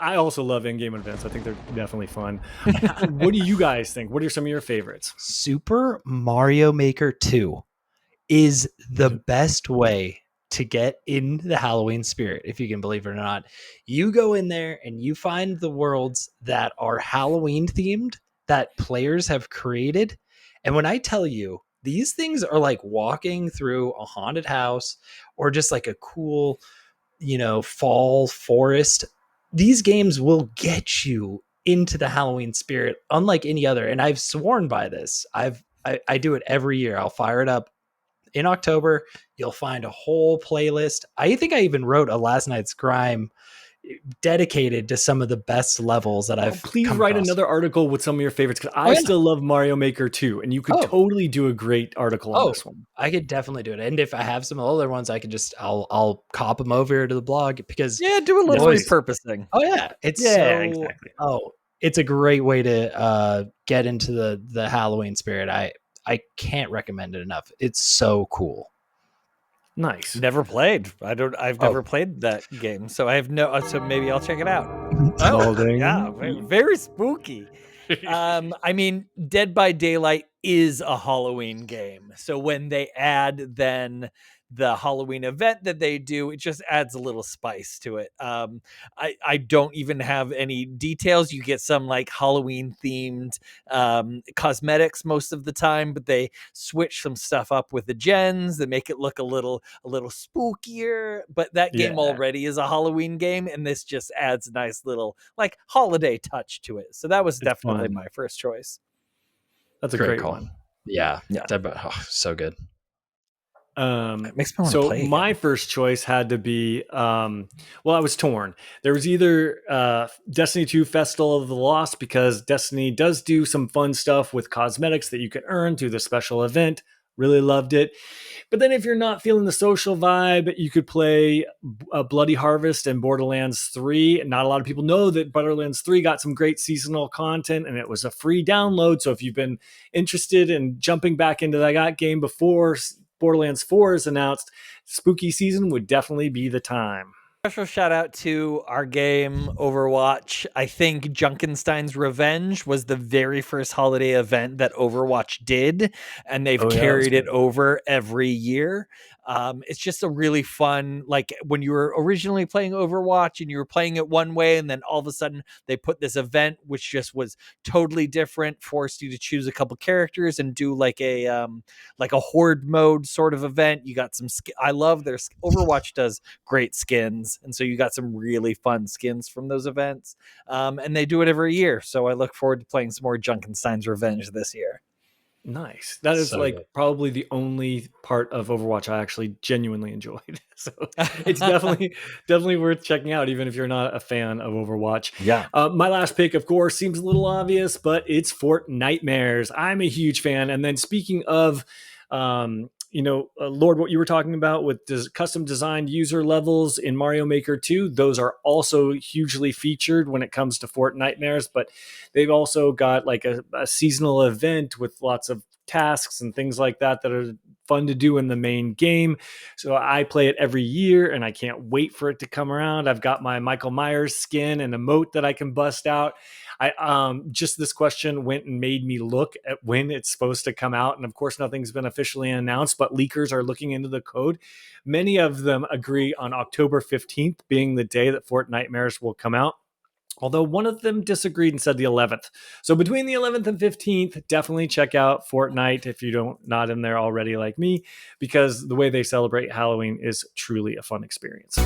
I also love in-game events. I think they're definitely fun. What do you guys think? What are some of your favorites? Super Mario Maker 2 is the best way to get in the Halloween spirit, if you can believe it or not. You go in there and you find the worlds that are Halloween themed that players have created. And when I tell you, these things are like walking through a haunted house or just like a cool, fall forest. These games will get you into the Halloween spirit unlike any other. And I've sworn by this. I do it every year. I'll fire it up in October. You'll find a whole playlist. I think I even wrote a Last Night's Crime dedicated to some of the best levels that I've Please come write across. another article with some of your favorites, because Oh, I yeah. still love Mario Maker 2, and you could Oh, totally do a great article on this one. I could definitely do it. And if I have some other ones, I could I'll cop them over to the blog because Yeah, do a little boys, repurposing. oh yeah, it's Yeah, exactly. it's a great way to get into the Halloween spirit. I can't recommend it enough. It's so cool. Nice. Never played. I've never played that game, so I have no. So maybe I'll check it out. Maulding. Yeah, very spooky. I mean, Dead by Daylight is a Halloween game, so when they add then the Halloween event that they do, it just adds a little spice to it. I don't even have any details. You get some like Halloween themed cosmetics most of the time, but they switch some stuff up with the gens that make it look a little spookier. But that game already is a Halloween game, and this just adds a nice little like holiday touch to it. So that was definitely my first choice. That's a great one. Yeah. So good. It makes me want to So play again. my first choice had to be, well, I was torn. There was either Destiny 2 Festival of the Lost, because Destiny does do some fun stuff with cosmetics that you can earn through the special event. Really loved it. But then if you're not feeling the social vibe, you could play Bloody Harvest and Borderlands 3. Not a lot of people know that Borderlands 3 got some great seasonal content, and it was a free download. So if you've been interested in jumping back into that game before Borderlands 4 is announced, spooky season would definitely be the time. Special shout out to our game Overwatch. I think Junkenstein's Revenge was the very first holiday event that Overwatch did, and they've carried it over every year. It's just a really fun, like when you were originally playing Overwatch and you were playing it one way, and then all of a sudden they put this event which just was totally different, forced you to choose a couple characters and do like a horde mode sort of event. You got some I love their Overwatch does great skins, and so you got some really fun skins from those events, and they do it every year, so I look forward to playing some more Junkenstein's Revenge this year. Nice. That is probably the only part of Overwatch I actually genuinely enjoyed. So it's definitely worth checking out, even if you're not a fan of Overwatch. Yeah. My last pick, of course, seems a little obvious, but it's Fortnitemares. I'm a huge fan. And then speaking of, Lord, what you were talking about with custom designed user levels in Mario Maker 2, those are also hugely featured when it comes to Fortnitemares, but they've also got like a seasonal event with lots of tasks and things like that are fun to do in the main game. So I play it every year and I can't wait for it to come around. I've got my Michael Myers skin and emote that I can bust out. Just this question went and made me look at when it's supposed to come out. And of course, nothing's been officially announced, but leakers are looking into the code. Many of them agree on October 15th being the day that Fortnitemares will come out. Although one of them disagreed and said the 11th. So between the 11th and 15th, definitely check out Fortnite if you not in there already like me, because the way they celebrate Halloween is truly a fun experience.